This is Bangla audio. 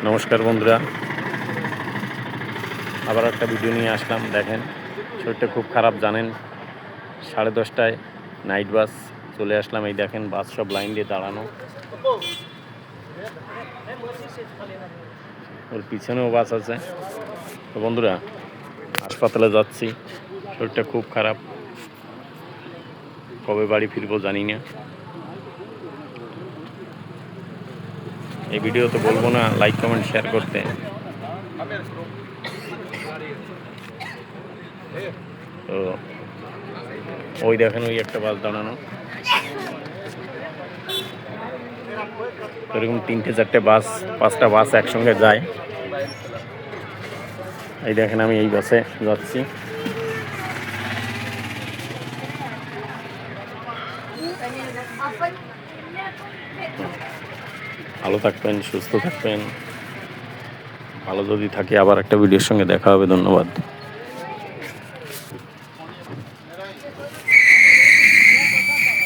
নমস্কার বন্ধুরা, আবার একটা ভিডিও নিয়ে আসলাম। দেখেন, শরীরটা খুব খারাপ জানেন। 10:30টায় নাইট বাস চলে আসলাম। এই দেখেন বাস সব লাইন দিয়ে দাঁড়ানো, ওর পিছনেও বাস আছে। তো বন্ধুরা, হাসপাতালে যাচ্ছি, শরীরটা খুব খারাপ, কবে বাড়ি ফিরবো জানি না। এই ভিডিও তো বলবো না লাইক কমেন্ট শেয়ার করতে। তো ওই দেখেন, ওই একটা বাস দাঁড়ানো, এরকম 3-4টে বাস 5টা বাস একসঙ্গে যায়। এই দেখেন আমি এই বাসে যাচ্ছি। ভালো থাকবেন, সুস্থ থাকবেন। ভালো যদি থাকে, আবার একটা ভিডিওর সঙ্গে দেখা হবে। ধন্যবাদ।